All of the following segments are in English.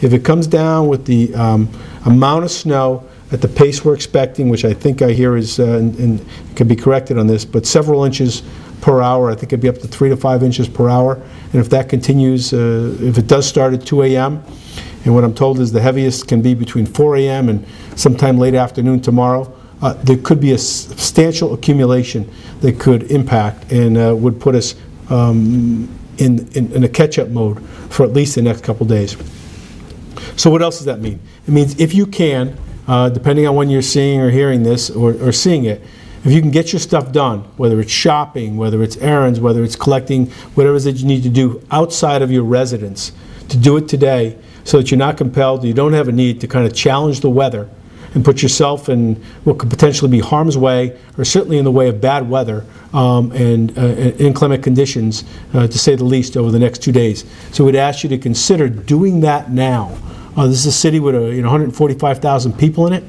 If it comes down with the amount of snow at the pace we're expecting, which I think I hear is, and it could be corrected on this, but several inches per hour. I think it'd be up to 3 to 5 inches per hour. And if that continues, if it does start at 2 a.m., and what I'm told is the heaviest can be between 4 a.m. and sometime late afternoon tomorrow, there could be a substantial accumulation that could impact and would put us in a catch-up mode for at least the next couple days. So what else does that mean? It means if you can, depending on when you're seeing or hearing this or seeing it, if you can get your stuff done, whether it's shopping, whether it's errands, whether it's collecting, whatever it is that you need to do outside of your residence, to do it today so that you're not compelled, you don't have a need to kind of challenge the weather and put yourself in what could potentially be harm's way, or certainly in the way of bad weather and inclement conditions, to say the least, over the next 2 days. So we'd ask you to consider doing that now. This is a city with 145,000 people in it,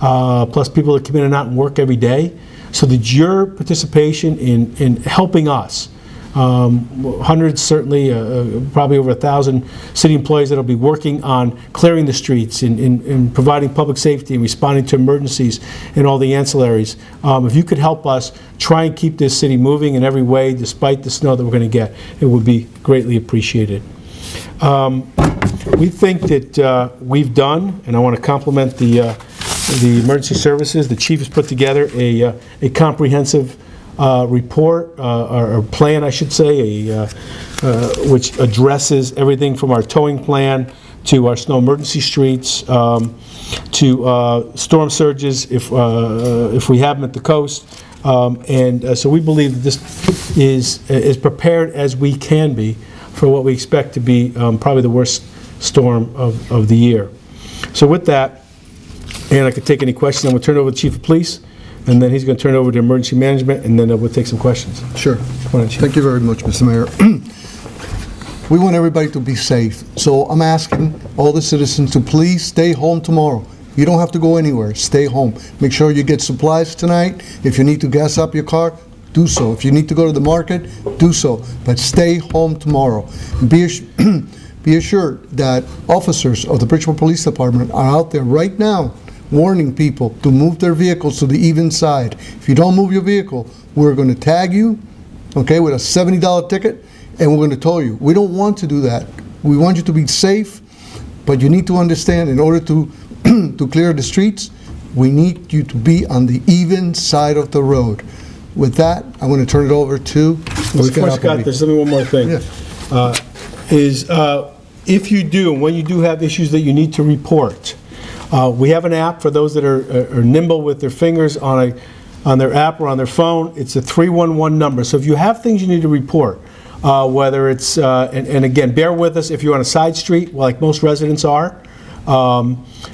plus people that come in and out and work every day. So that your participation in helping us, hundreds, certainly, probably over 1,000 city employees that will be working on clearing the streets, in providing public safety and responding to emergencies and all the ancillaries. If you could help us try and keep this city moving in every way, despite the snow that we're going to get, it would be greatly appreciated. We think that we've done, and I want to compliment the emergency services. The chief has put together a comprehensive report, or plan, I should say, which addresses everything from our towing plan to our snow emergency streets, to storm surges if we have them at the coast. So we believe that this is as prepared as we can be for what we expect to be probably the worst storm of the year. So with that, and I could take any questions, I'm going to turn it over to the Chief of Police, and then he's going to turn it over to Emergency Management, and then we'll take some questions. Sure. Thank you very much, Mr. Mayor. We want everybody to be safe, so I'm asking all the citizens to please stay home tomorrow. You don't have to go anywhere. Stay home. Make sure you get supplies tonight. If you need to gas up your car, do so. If you need to go to the market, do so. But stay home tomorrow. Be assured that officers of the Bridgeport Police Department are out there right now warning people to move their vehicles to the even side. If you don't move your vehicle, we're going to tag you, okay, with a $70 ticket, and we're going to tow you. We don't want to do that. We want you to be safe, but you need to understand, in order to to clear the streets, we need you to be on the even side of the road. With that, I'm going to turn it over to Scott, there's only one more thing. Yeah. If you do, when you do have issues that you need to report, we have an app for those that are nimble with their fingers on their app or on their phone. It's a 311 number. So if you have things you need to report, whether it's, and again, bear with us if you're on a side street, like most residents are,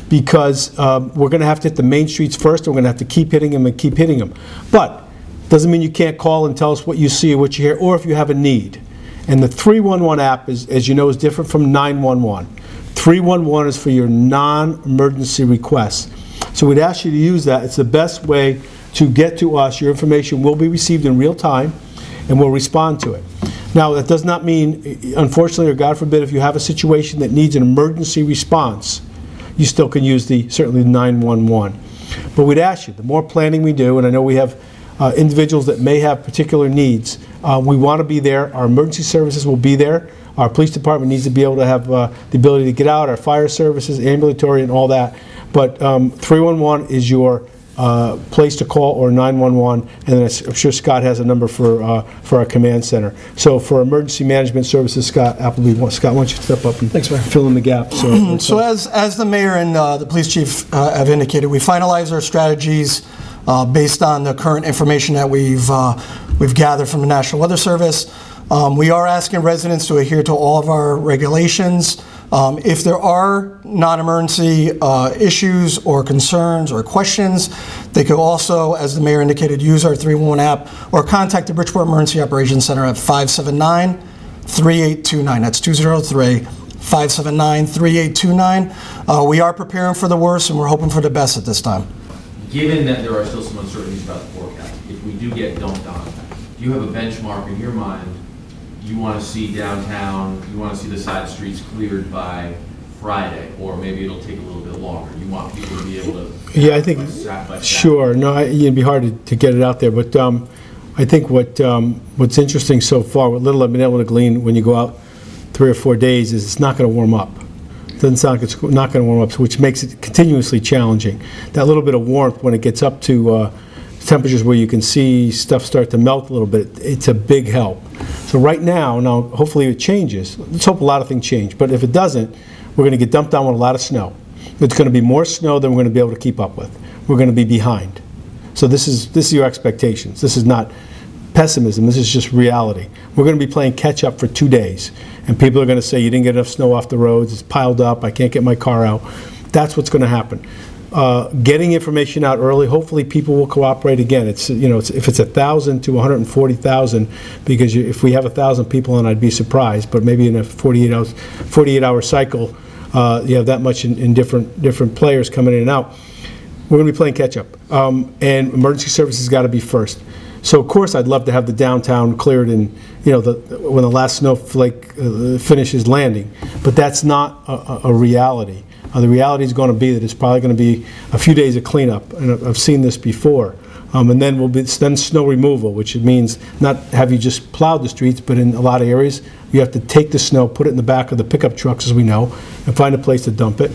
because we're going to have to hit the main streets first, and we're going to have to keep hitting them and keep hitting them. But doesn't mean you can't call and tell us what you see or what you hear, or if you have a need. And the 311 app, as you know, is different from 911. 311 is for your non-emergency requests. So we'd ask you to use that. It's the best way to get to us. Your information will be received in real time, and we'll respond to it. Now, that does not mean, unfortunately, or God forbid, if you have a situation that needs an emergency response, you still can use certainly 911. But we'd ask you, the more planning we do, and I know we have individuals that may have particular needs, we want to be there. Our emergency services will be there. Our police department needs to be able to have the ability to get out, our fire services, ambulatory, and all that. But 311 is your place to call, or 911, and then I'm sure Scott has a number for our command center. So for emergency management services, Scott Appleby, Scott, why don't you step up and fill in the gap? So as the mayor and the police chief have indicated, we finalize our strategies based on the current information that we've gathered from the National Weather Service. We are asking residents to adhere to all of our regulations. If there are non-emergency issues or concerns or questions, they could also, as the mayor indicated, use our 311 app or contact the Bridgeport Emergency Operations Center at 579-3829. That's 203-579-3829. We are preparing for the worst, and we're hoping for the best at this time. Given that there are still some uncertainties about the forecast, if we do get dumped on, do you have a benchmark in your mind? You want to see downtown, you want to see the side streets cleared by Friday, or maybe it'll take a little bit longer? You want people to be able to... Yeah, I think, by sure. No, it'd be hard to get it out there, but I think what's interesting so far, what little I've been able to glean when you go out 3 or 4 days, is it's not going to warm up. It doesn't sound like it's not going to warm up, which makes it continuously challenging. That little bit of warmth, when it gets up to temperatures where you can see stuff start to melt a little bit, it's a big help. So right now, hopefully it changes. Let's hope a lot of things change, but if it doesn't, we're going to get dumped down with a lot of snow. It's going to be more snow than we're going to be able to keep up with. We're going to be behind. So this is your expectations. This is not pessimism. This is just reality. We're going to be playing catch up for 2 days, and people are going to say, you didn't get enough snow off the roads, it's piled up, I can't get my car out. That's what's going to happen. Getting information out early, hopefully people will cooperate again. It's, you know, if it's 1,000 to 140,000, because if we have 1,000 people on, I'd be surprised, but maybe in a 48-hour cycle, you have that much in different players coming in and out. We're going to be playing catch-up, and emergency services got to be first. So of course I'd love to have the downtown cleared in, you know, when the last snowflake finishes landing, but that's not a reality. The reality is going to be that it's probably going to be a few days of cleanup, and I've seen this before. And then then snow removal, which means not have you just plowed the streets, but in a lot of areas you have to take the snow, put it in the back of the pickup trucks, as we know, and find a place to dump it.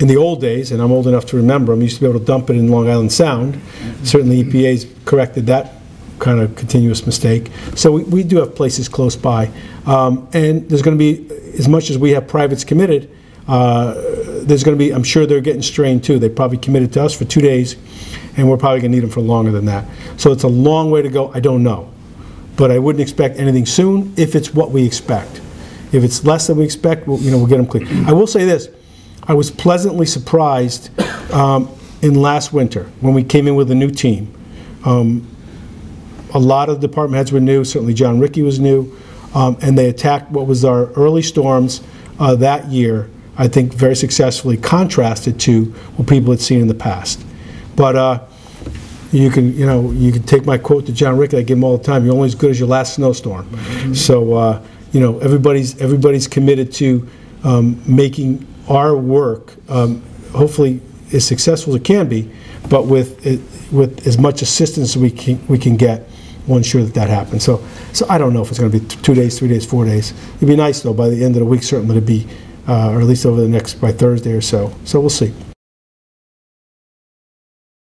In the old days, and I'm old enough to remember them, used to be able to dump it in Long Island Sound. Certainly EPA's corrected that kind of continuous mistake. So we do have places close by. And there's going to be, as much as we have privates committed, there's going to be, I'm sure they're getting strained too. They probably committed to us for 2 days, and we're probably going to need them for longer than that. So it's a long way to go. I don't know. But I wouldn't expect anything soon if it's what we expect. If it's less than we expect, we'll get them clean. I will say this. I was pleasantly surprised in last winter when we came in with a new team. A lot of department heads were new. Certainly John Rickey was new. And they attacked what was our early storms that year, I think very successfully, contrasted to what people had seen in the past. But you can take my quote to John Rickey. I give him all the time. You're only as good as your last snowstorm. Mm-hmm. So everybody's committed to making our work hopefully as successful as it can be, but with as much assistance as we can get, we'll ensure that happens. So I don't know if it's going to be 2 days, 3 days, 4 days. It'd be nice though by the end of the week certainly to be, or at least over the next, by Thursday or so. So we'll see.